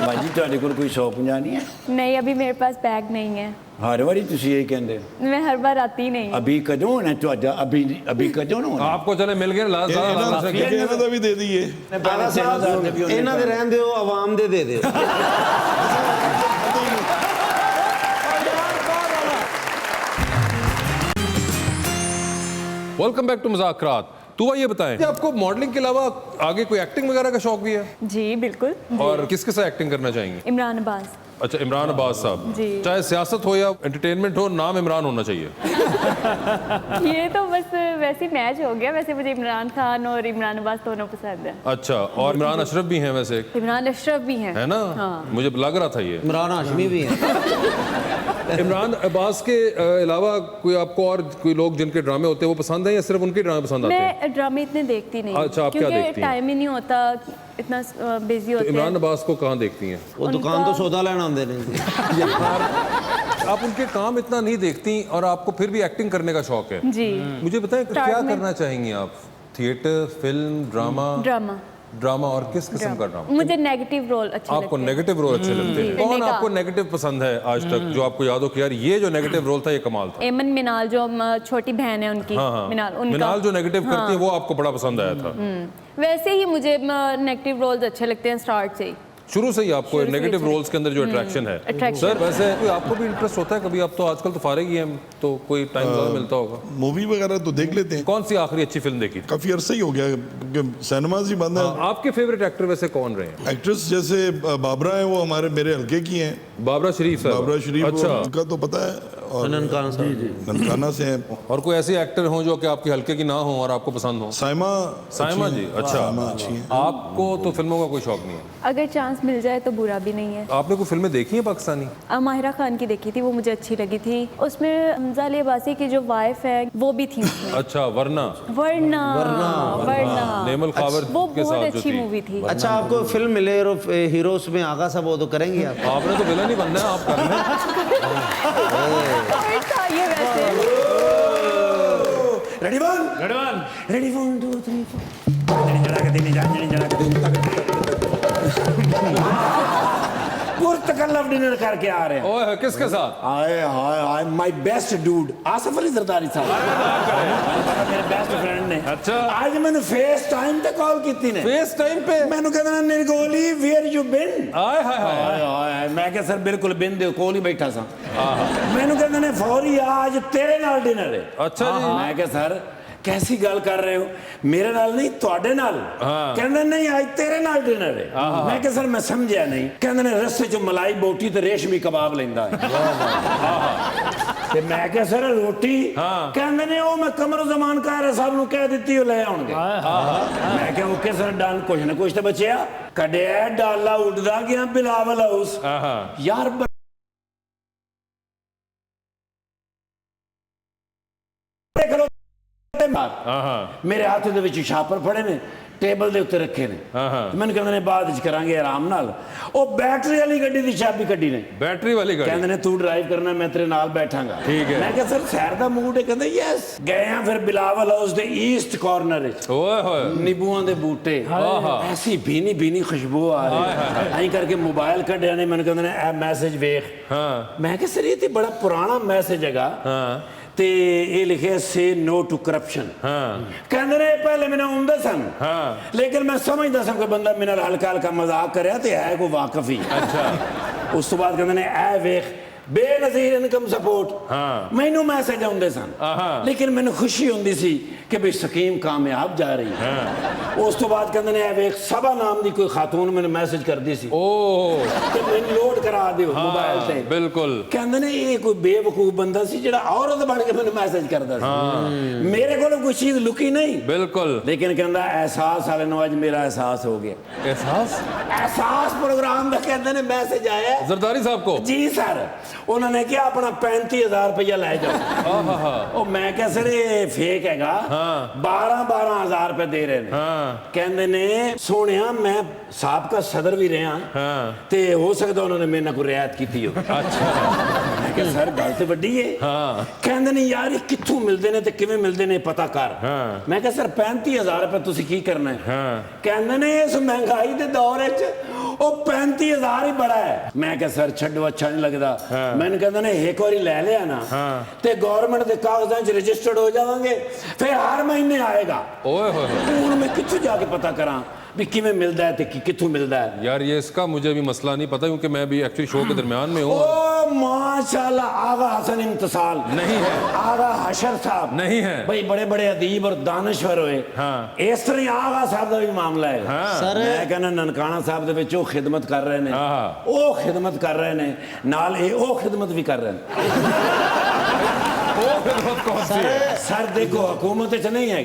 ਭਾਈ ਜੀ ਤੁਹਾਡੇ ਕੋਲ ਕੋਈ 150 ਨਹੀਂ ਹੈ? नहीं अभी मेरे पास बैग नहीं है, ਹਰ ਵਾਰੀ ਤੁਸੀਂ ਇਹ ਕਹਿੰਦੇ ਹੋ। मैं हर बार आती ही नहीं। ਅਭੀ ਕਦੋਂ ਹੋਣਾ ਤੁਹਾਡਾ? ਅਭੀ ਕਦੋਂ ਹੋਣਾ? आपको चले मिल गए लास्ट ਇਹਨਾਂ ਦਾ ਵੀ ਦੇ ਦਈਏ। ਬਾਲਾ ਸਾਹਿਬ ਇਹਨਾਂ ਦੇ ਰਹਿਣ ਦਿਓ, ਆਵਾਮ ਦੇ ਦੇ ਦਿਓ। Welcome back to Muzakarat. तो ये बताएं कि आपको मॉडलिंग के अलावा आगे कोई एक्टिंग वगैरह का शौक भी है? जी बिल्कुल। और किसके साथ एक्टिंग करना चाहेंगे? इमरान अब्बास। अच्छा, इमरान अब्बास साहब। जी। चाहे सियासत हो या एंटरटेनमेंट हो, नाम इमरान होना चाहिए। ये तो बस वैसे ही मैच हो गया। वैसे मुझे इमरान खान और इमरान अब्बास दोनों पसंद है। अच्छा, और इमरान अशरफ भी हैं वैसे, इमरान अशरफ भी हैं। है ना? हाँ। मुझे लग रहा था ये। इमरान हाशमी भी है। इमरान अब्बास के अलावा कोई आपको और कोई लोग जिनके ड्रामे होते हैं वो पसंद है या सिर्फ उनके ड्रामे पसंद आते हैं? मैं ड्रामे इतने देखती नहीं हूँ, अच्छा, आप क्या क्योंकि देखती हैं? टाइम ही नहीं होता, इतना बिजी तो होते इमरान हैं। अब्बास को कहाँ देखती हैं? वो दुकान तो सौदा लेना आंदे ने। आप उनके काम इतना नहीं देखती और आपको फिर भी एक्टिंग करने का शौक है। जी। मुझे बताएं क्या स्टार्ट में- करना चाहेंगी आप? Theatre, film, drama? Drama. Drama. और किस किस्म का ड्रामा? मुझे नेगेटिव रोल अच्छे आपको लगते हैं। नेगेटिव रोल अच्छे लगते हैं? कौन करने का। आपको नेगेटिव पसंद है आज तक जो आपको याद हो कि यार ये जो नेगेटिव रोल था ये कमाल था? एमन मिनाल जो छोटी बहन है उनकी। हाँ हाँ, मिनाल उनका। मिनाल जो नेगेटिव करती है वो आपको बड़ा पसंद आया था? वैसे ही मुझे नेगेटिव रोल्स अच्छे लगते हैं स्टार्ट से ही। शुरू से ही आपको शुरू से नेगेटिव ही। रोल्स के अंदर जो अट्रैक्शन है। attraction। सर वैसे कोई आपको भी इंटरेस्ट होता है कभी? आप तो आजकल तो फारिग ही हैं, तो कोई टाइम ज़्यादा मिलता होगा। मूवी वगैरह तो देख लेते हैं। कौन सी आखिरी अच्छी फिल्म देखी थी? काफी अरसा ही हो गया क्योंकि सिनेमाज ही बंद है। आपके फेवरेट एक्टर वैसे कौन रहे हैं? एक्ट्रेस जैसे बाबरा है, वो हमारे मेरे हल्के की हैं। बाबरा शरीफ साहब। बाबरा शरीफ, अच्छा। उनका तो पता है। और ननकाना साहब। ननकाना से हैं। और कोई ऐसे एक्टर हों जो कि आपके हल्के की ना हो और आपको पसंद हो? साइमा साइमा अच्छी जी। हैं। अच्छा, साइमा अच्छी हैं। आपको तो फिल्मों का कोई शौक नहीं है? अगर चांस मिल जाए तो बुरा भी नहीं है। आपने कोई फिल्में देखी हैं पाकिस्तानी? माहिरा खान की देखी थी, वो मुझे अच्छी लगी थी। उसमें हमजा अली अब्बासी की जो वाइफ है वो भी थी उसमें। अच्छा, वरना वरना। नेमल खावर वो के बहुत साथ जो अच्छी थी। मूवी थी। अच्छा, आपको फिल्म मिले और हीरो उसमें आगा सब वो तो करेंगे आप? आपने तो विलन ही बनना है, आप कर लें। Perfect था ये वैसे। रेडी वन रेडी 1 2 3 4 जड़ा के दिन जान जड़ा के पुरतकल्लफ डिनर करके आ रहे हैं। ओए किसके साथ? Hi hi hi my best dude Asif Ali Zardari साहब मेरे बेस्ट फ्रेंड ने। अच्छा। आज मैंने फेस टाइम पे कॉल की ने। फेस टाइम पे? मैंने कहना निर्गोली where you been? I hi hi. Hi हाय मैं क्या सर बिल्कुल बिन दे कोल ही बैठा सा। मैंने कहना ने फौरी आज तेरे नाल डिनर है। अच्छा जी। मैं क्या सर कैसी गल कर रहे हो? मेरे नाल नहीं ਤੁਹਾਡੇ ਨਾਲ। ਕਹਿੰਦੇ ਨਹੀਂ ਅੱਜ ਤੇਰੇ ਨਾਲ ਡਿਨਰ ਹੈ। ਮੈਂ ਕਿਹਾ ਸਰ ਮੈਂ ਸਮਝਿਆ ਨਹੀਂ। ਕਹਿੰਦੇ ਨੇ ਰਸਤੇ ਚ ਮਲਾਈ ਬੋਟੀ ਤੇ ਰੇਸ਼ਮੀ ਕਬਾਬ ਲੈਂਦਾ ਹੈ। ਤੇ ਮੈਂ ਕਿਹਾ ਸਰ ਰੋਟੀ? ਕਹਿੰਦੇ ਨੇ ਉਹ ਮੈਂ ਕਮਰ ਜ਼ਮਾਨ ਕਾਰਾ ਸਾਹਿਬ ਨੂੰ ਕਹਿ ਦਿੱਤੀ ਉਹ ਲੈ ਆਉਣਗੇ। ਮੈਂ ਕਿਹਾ ਓਕੇ ਸਰ ਡਨ ਕੁਛ ਨਾ ਕੁਛ ਤਾਂ ਬਚਿਆ। ਕੱਢਿਆ ਡਾਲਾ ਉੱਡਦਾ ਗਿਆ ਬਿਲਾਵਲ ਹਾਊਸ। ਯਾਰ ਮੇਰੇ ਹੱਥ ਦੇ ਵਿੱਚ ਛਾਪਰ ਫੜੇ ਨੇ ਟੇਬਲ ਦੇ ਉੱਤੇ ਰੱਖੇ ਨੇ। ਮੈਨੂੰ ਕਹਿੰਦੇ ਨੇ ਬਾਅਦ ਵਿੱਚ ਕਰਾਂਗੇ ਆਰਾਮ ਨਾਲ। ਉਹ ਬੈਟਰੀ ਵਾਲੀ ਗੱਡੀ ਦੀ ਚਾਬੀ ਕੱਢੀ ਨੇ। बैटरी वाली गाड़ी? ਕਹਿੰਦੇ ਨੇ ਤੂੰ ਡਰਾਈਵ ਕਰਨਾ ਮੈਂ ਤੇਰੇ ਨਾਲ ਬੈਠਾਂਗਾ। ਠੀਕ ਹੈ। ਮੈਂ ਕਿਹਾ ਸਰ ਸੈਰ ਦਾ ਮੂਡ ਹੈ। ਕਹਿੰਦੇ ਯੈਸ। ਗਏ ਆ ਫਿਰ ਬਿਲਾਵਲ ਹਾਊਸ ਦੇ ਈਸਟ ਕਾਰਨਰ ਵਿੱਚ। ओए होए। ਨਿੰਬੂਆਂ ਦੇ ਬੂਟੇ ਐਸੀ ਭੀਨੀ ਭੀਨੀ ਖੁਸ਼ਬੂ ਆ ਰਹੀ ਐਂ ਕਰਕੇ ਮੋਬਾਈਲ ਕੱਢਿਆ ਨੇ। ਮੈਨੂੰ ਕਹਿੰਦੇ ਨੇ ਇਹ ਮੈਸੇਜ ਵੇਖ। ਮੈਂ ਕਿਹਾ ਸਰ ਇਹ ਤੇ ਬੜਾ ਪੁਰਾਣਾ ਮੈਸੇਜ ਹੈਗਾ। ਤੇ ਇਹ ਲਿਖਿਆ ਸੇ ਨੋ ਟੂ ਕਰਪਸ਼ਨ। ਕਹਿੰਦੇ ਨੇ ਪਹਿਲੇ ਮੈਨੂੰ ਆਉਂਦੇ ਸਨ ਲੇਕਿਨ ਮੈਂ ਸਮਝਦਾ ਸਾਂ ਕਿ ਬੰਦਾ ਮੇਰੇ ਨਾਲ ਹਲਕਾ ਹਲਕਾ ਮਜ਼ਾਕ ਕਰਿਆ ਤੇ ਹੈ ਕੋਈ ਵਾਕਫ ਹੀ। अच्छा। ਉਸ ਤੋਂ ਬਾਅਦ ਕਹਿੰਦੇ ਨੇ ਇਹ ਵੇਖ ਬੇਨਜ਼ੀਰ ਇਨਕਮ ਸਪੋਰਟ ਹਾਂ। ਮੈਨੂੰ ਮੈਸੇਜ ਆਉਂਦੇ ਸਨ ਆਹਾ। ਲੇਕਿਨ ਮੈਨੂੰ ਖੁਸ਼ੀ ਹੁੰਦੀ ਸੀ ਕਿ ਵੀ ਸਕੀਮ ਕਾਮਯਾਬ ਜਾ ਰਹੀ ਹੈ। ਉਸ ਤੋਂ ਬਾਅਦ ਕਹਿੰਦੇ ਨੇ ਇਹ ਵੇਖ ਸਭਾ ਨਾਮ ਦੀ ਕੋਈ ਖਾਤੂਨ ਮੈਨੂੰ ਮੈਸੇਜ ਕਰਦੀ ਸੀ ओ ਕਿ ਮੈਨੂੰ ਲੋਡ ਕਰਾ ਦਿਓ ਮੋਬਾਈਲ ਤੇ। बिल्कुल ਕਹਿੰਦੇ ਨੇ ਇਹ ਕੋਈ ਬੇਵਕੂਫ ਬੰਦਾ ਸੀ ਜਿਹੜਾ ਔਰਤ ਬਣ ਕੇ ਮੈਨੂੰ ਮੈਸੇਜ ਕਰਦਾ ਸੀ। ਮੇਰੇ ਕੋਲ ਕੋਈ ਚੀਜ਼ ਲੁਕੀ ਨਹੀਂ, बिल्कुल ਲੇਕਿਨ ਕਹਿੰਦਾ ਅਹਿਸਾਸ ਵਾਲੇ ਨੂੰ ਅੱਜ ਮੇਰਾ ਅਹਿਸਾਸ ਹੋ ਗਿਆ। एहसास ਅਹਿਸਾਸ ਪ੍ਰੋਗਰਾਮ ਦਾ ਕਹਿੰਦੇ ਨੇ ਮੈਸੇਜ ਆਇਆ। जरदारी साहब को ਜੀ ਸਰ, ਉਹਨਾਂ ਨੇ ਕਿਹਾ ਆਪਣਾ 35,000 ਰੁਪਇਆ ਲੈ ਜਾਓ। आहा ਉਹ ਮੈਂ ਕਿਹਾ ਸਰ ਇਹ ਫੇਕ ਹੈਗਾ। ਹਾਂ। 12,000 ਰੁਪਏ ਦੇ ਰਹੇ ਨੇ। हाँ ਕਹਿੰਦੇ ਨੇ ਸੋਹਣਿਆ ਮੈਂ ਸਾਬਕਾ ਸਦਰ ਵੀ ਰਿਹਾ हाँ ਤੇ ਹੋ ਸਕਦਾ ਉਹਨਾਂ ਨੇ ਮੇਰੇ ਨਾਲ ਕੋਈ ਰਿਆਇਤ ਕੀਤੀ ਹੋ। अच्छा ਮੈਂ ਕਿਹਾ ਸਰ ਗੱਲ ਤੇ ਵੱਡੀ ਏ। ਹਾਂ। ਕਹਿੰਦੇ ਨੇ ਯਾਰ ਇਹ ਕਿੱਥੋਂ ਮਿਲਦੇ ਨੇ ਤੇ ਕਿਵੇਂ ਮਿਲਦੇ ਨੇ ਪਤਾ ਕਰ। ਹਾਂ। ਮੈਂ ਕਿਹਾ ਸਰ 35,000 ਰੁਪਏ ਤੁਸੀਂ ਕੀ ਕਰਨਾ ਹੈ? ਹਾਂ। ਕਹਿੰਦੇ ਨੇ ਇਸ ਮਹਿੰਗਾਈ ਦੇ ਦੌਰ ਵਿੱਚ ਉਹ 35,000 ਹੀ ਬੜਾ ਹੈ। ਮੈਂ ਕਿਹਾ ਸਰ ਛੱਡੋ ਅੱਛਾ ਨਹੀਂ ਲੱਗਦਾ। ਹਾਂ। ਮੈਨੂੰ ਕਹਿੰਦੇ ਨੇ ਇੱਕ ਵਾਰੀ ਲੈ ਲਿਆ ਨਾ ਹਾਂ। ਤੇ ਗਵਰਨਮੈਂਟ ਦੇ ਕਾਗਜ਼ਾਂ 'ਚ ਰਜਿਸਟਰਡ ਹੋ ਜਾਵਾਂਗੇ ਫਿਰ ਹਰ ਮਹੀਨੇ ਆਏਗਾ। ओए होए ਹੁਣ ਮੈਂ ਕਿੱਥੋਂ ਜਾ ਕੇ ਪਤਾ ਕਰਾਂ ਵੀ ਕਿਵੇਂ ਮਿਲਦਾ ਹੈ ਤੇ ਕਿੱਥੋਂ मिलता है। यार ये इसका मुझे भी मसला नहीं पता क्योंकि मैं भी एक्चुअली शो के दरमियान में हूँ। ओ माशाल्लाह आगा हसन इम्तिसाल नहीं है। आगा हशर साहब नहीं है। भाई बड़े बड़े अदीब और दानश्वर हुए। हाँ। इस तरह ही आगा साहब का भी मामला है। हाँ। सर मैं कहना ननकाना साहब दे विच ओ खिदमत कर रहे ने, हाँ। ओ खिदमत कर रहे ने, नाल ए ओ खिदमत भी कर रहे ने। कौन सी है? सर देखो हुकूमत च नहीं है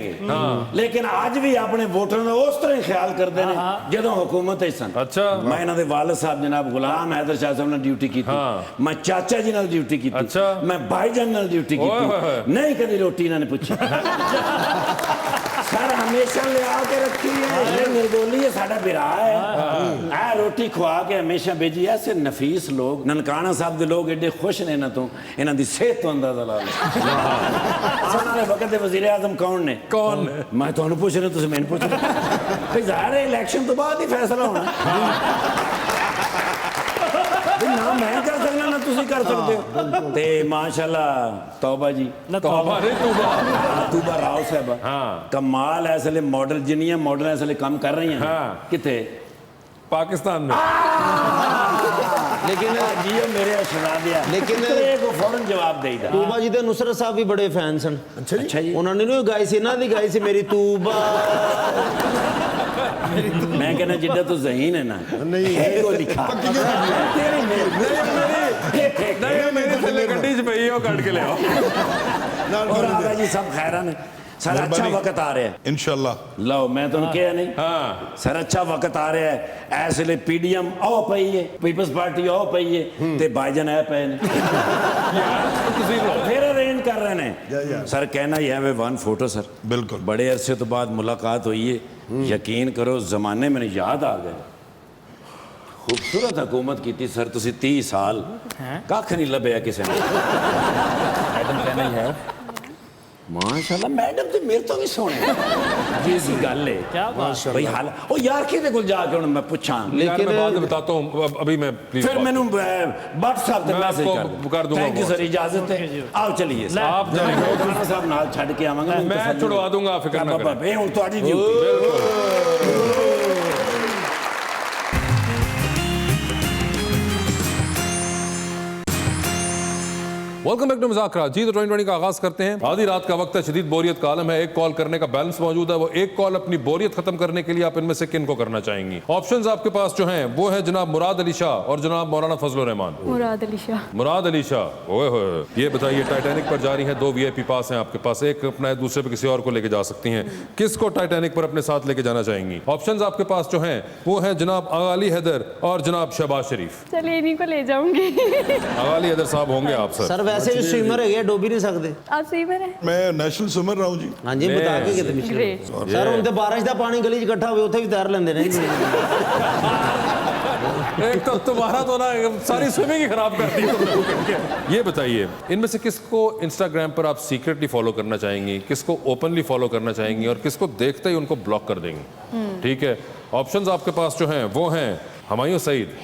लेकिन आज भी अपने वोटरों का उस तरह ही ख्याल करते हैं जो हुकूमत सन। अच्छा। मैं इन्हां दे वालिद साहब जनाब गुलाम हैदर शाह साहब ने ड्यूटी की। हाँ। मैं चाचा जी नाल ड्यूटी की। अच्छा। मैं भाईजान नाल ड्यूटी ओए होए होए। की। नहीं कभी रोटी इन्होंने पूछी। सर हमेशा ले आके रखी है ये निर्दोली है साडा बिरा है। आ रोटी खवा के हमेशा भेजी। ऐसे नफीस लोग ननकाना साहब दे लोग एडे खुश ने इन्हां तो इन्हां दी सेहत तो अंदाजा ला लो। आने वाले वक्त दे वज़ीर आज़म कौन ने? कौन? मैं तुहानू पूछ रहा तुसीं मैनू पूछ रहे भाई ज़ाहिर है इलेक्शन तो बाद ही फैसला होना। ना मैं कर सकना ना तुसीं कर सकते हो। ते माशाल्लाह तौबा जी तौबा नहीं तौबा। तूबा राव साहब हाँ। कमाल है इसलिए मॉडल जिन्नियां मॉडल इसलिए काम कर रही हैं। हाँ। किथे पाकिस्तान में। लेकिन जी मेरे शहजादिया लेकिन- को फौरन जवाब देगा। ਤੂਬਾ ਜੀ ਦੇ ਨੁਸਰਤ ਸਾਹਿਬ ਵੀ ਬੜੇ ਫੈਨ ਸਨ। अच्छा जी ਉਹਨਾਂ ਨੇ ਨਹੀਂ ਗਾਈ ਸੀ, ਇਹਨਾਂ ਦੀ ਗਾਈ ਸੀ ਮੇਰੀ ਤੂਬਾ। मैं कहना जिद्दा तो ज़हीन है ना नहीं है को लिखा तेरी नहीं मेरी थल्ले गड्डी च पई है, वो कट के ले आओ। और आगा जी सब खैरान है सर। अच्छा वक्त आ रहा है इंशाल्लाह। लो मैं तुम क्या नहीं हाँ। सर अच्छा वक्त आ रहा है इस लिए पीडीएम आओ पई है पीपल्स पार्टी आओ पई है ते भाईजान है पे ने फिर अरेंज कर रहे ने। सर कहना ही है वे वन फोटो सर बिल्कुल। बड़े अरसे तो बाद मुलाकात हुई है। यकीन करो जमाने में याद आ गए। खूबसूरत हुकूमत की थी सर तुसी 30 साल कख नहीं लभया किसी ने। मैडम कहना ही है माशाल्लाह मैडम तो मेरे तो भी सोने जी सी गल है क्या बात भाई हाल ओ यार किदे कोल जाके हुन मैं पूछां यार मैं बाद में बताता हूँ अभी मैं प्लीज फिर मैनू व्हाट्सएप पे मैं मैसेज आपको कर दूंगा थैंक यू सर इजाजत है आओ चलिए सर आप चलिए। खाना साहब नाल छड़ के आवांगा मैं छुड़वा दूंगा फिक्र ना करें। ए हुन ਤੁਹਾਡੀ ड्यूटी वेलकम बैक टू मुज़ाकरा। जी तो 2020 का आगाज करते हैं। आधी रात का वक्त है, शदीद बोरियत का आलम है, एक कॉल करने का बैलेंस मौजूद है। वो एक कॉल अपनी बोरियत खत्म करने के लिए आप इनमें से किन को करना चाहेंगी? ऑप्शंस आपके पास जो हैं वो है जनाब मुराद अली शाह और जनाब मौलाना फजलुर रहमान। मुराद अली शाह। मुराद अली शाह। ओए होए। ये बताइए टाइटैनिक पर जा रही हैं, 2 VIP पास हैं आपके पास, एक अपना है, दूसरे पे किसी और को लेके जा सकती हैं। किसको टाइटैनिक पर अपने साथ लेके जाना चाहेंगी? ऑप्शंस आपके पास जो हैं वो है जनाब आगा अली हैदर और जनाब शहबाज शरीफ। चलिए इन्हीं को ले जाऊंगी। आगा अली हैदर साहब होंगे आप सर। ਸਰ ਵੈਸੇ ਵੀ ਸਵਿਮਰ ਹੈਗੇ ਆ, ਡੋਬ ਹੀ ਨਹੀਂ ਸਕਦੇ। आप स्वीपर हैं? मैं नेशनल स्विमर रहा हूँ जी। ਹਾਂਜੀ ਬਤਾ ਕੇ ਕਿਤੇ ਮਿਸ਼ਰ Great. ਸਰ ਹੁਣ ਤੇ ਬਾਰਿਸ਼ ਦਾ ਪਾਣੀ ਗਲੀ 'ਚ ਇਕੱਠਾ ਹੋਵੇ ਉੱਥੇ ਵੀ ਤੈਰ ਲੈਂਦੇ ਨੇ। एक तो तुम्हारा तो ना सारी स्विमिंग ही खराब कर दी तुमने वो करके। ये बताइए इनमें से किसको इंस्टाग्राम पर आप सीक्रेटली फॉलो करना चाहेंगी, किसको ओपनली फॉलो करना चाहेंगी और किसको देखते ही उनको ब्लॉक कर देंगी? ठीक है, ऑप्शंस आपके पास जो हैं वो हैं हुमायूं सईद,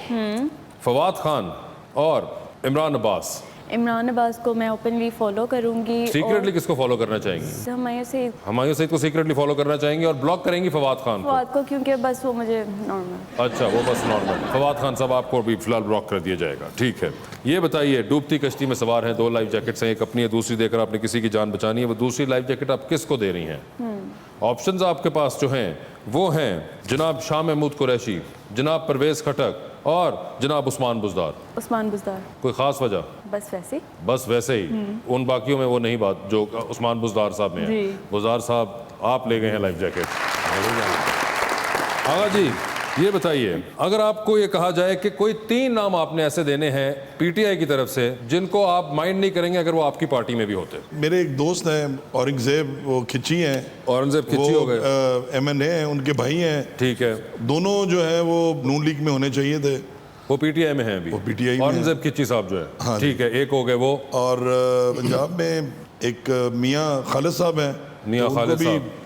फवाद खान और इमरान अब्बास। इमरान अब्बास को मैं ओपनली फॉलो करूंगी। सीक्रेटली किसको फॉलो करना चाहेंगी? हमारे से हुमायूं सईद को सीक्रेटली फॉलो करना चाहेंगी और ब्लॉक करेंगी फवाद खान को? फवाद को, क्योंकि बस वो मुझे नॉर्मल। अच्छा, वो बस नॉर्मल। फवाद खान साहब आपको भी फिलहाल ब्लॉक कर दिया जाएगा, ठीक है। ये बताइए, डूबती कश्ती में सवार हैं, 2 लाइफ जैकेट्स हैं, एक अपनी है, दूसरी देकर आपने किसी की जान बचानी है, वो दूसरी लाइफ जैकेट आप किसको दे रही हैं? ऑप्शंस आपके पास जो हैं वो हैं जनाब शाह महमूद कुरैशी, जनाब परवेज खटक और जनाब उस्मान बुज़दार। उस्मान बुज़दार। कोई खास वजह? बस वैसे। बस वैसे ही। उन बाकियों में वो नहीं बात जो उस्मान बुज़दार साहब में है। जी। बुज़दार साहब आप ले गए हैं लाइफ जैकेट। आगा जी, ये बताइए, अगर आपको ये कहा जाए कि कोई 3 नाम आपने ऐसे देने हैं पीटीआई की तरफ से जिनको आप माइंड नहीं करेंगे अगर वो आपकी पार्टी में भी होते? मेरे एक दोस्त हैं औरंगजेब, वो खिच्ची हैं। औरंगजेब खिच्ची हो गए, MNA हैं, उनके भाई हैं। ठीक है। दोनों जो है वो नून लीग में होने चाहिए थे। वो पीटीआई में हैं अभी? वो PTI में औरंगजेब खिच्ची साहब जो है। हाँ जी। ठीक है, एक हो गए वो। और पंजाब में एक मियाँ खालिद साहब हैं, मियां तो उनको खालिद भी साहब।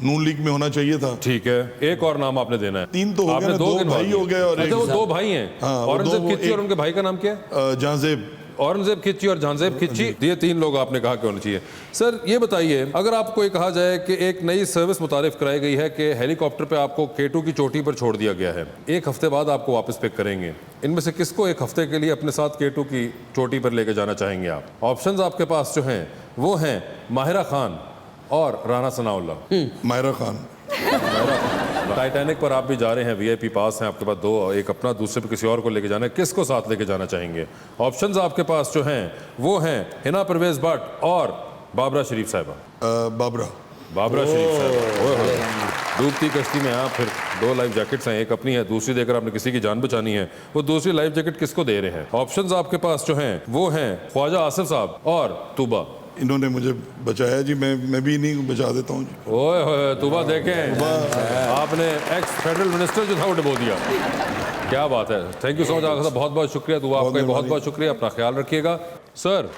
नून लीग में होना चाहिए था। ठीक है, एक और नाम आपने देना है। 3 तो हो गए आपने ना, 2 गिनवा भाई दिए। हो गए और अच्छा, एक वो 2 भाई हैं। हाँ, वो औरंगजेब दो- खिच्ची और एक- उनके भाई का नाम क्या है? जहांजेब। औरंगजेब खिच्ची और जहांजेब खिच्ची, ये 3 लोग आपने कहा कि होने चाहिए। सर ये बताइए, अगर आपको ये कहा जाए कि एक नई सर्विस मुतारिफ कराई गई है कि हेलीकॉप्टर पे आपको K2 की चोटी पर छोड़ दिया गया है, 1 हफ्ते बाद आपको वापस पिक करेंगे, इनमें से किसको 1 हफ्ते के लिए अपने साथ K2 की चोटी पर लेके जाना चाहेंगे आप? ऑप्शंस आपके पास जो हैं वो हैं माहिरा खान और राना सनाउल्लाह। मायरा खान। टाइटैनिक पर आप भी जा रहे हैं, VIP पास हैं आपके पास 2, एक अपना, दूसरे पे किसी और को लेके जाना है, किसको साथ लेके जाना चाहेंगे? ऑप्शंस आपके पास जो हैं वो हैं हिना परवेज भट्ट और बाबरा शरीफ साहिबा। बाबरा शरीफ साहिबा। ओए होए। डूबती कश्ती में आप फिर 2 लाइफ जैकेट्स हैं, एक अपनी है, दूसरी देकर आपने किसी की जान बचानी है, वो दूसरी लाइफ जैकेट किसको दे रहे हैं? ऑप्शंस आपके पास जो हैं वो हैं ख्वाजा आसिफ साहब और तूबा। इन्होंने मुझे बचाया जी, मैं भी इन्हीं बचा देता हूँ जी। ओए होए, तूबा देखें, आपने एक्स फेडरल मिनिस्टर जो था वो डुबो दिया। क्या बात है। थैंक यू सो मच आगा साहब, बहुत बहुत शुक्रिया। तूबा आपका बहुत बहुत शुक्रिया। अपना ख्याल रखिएगा सर।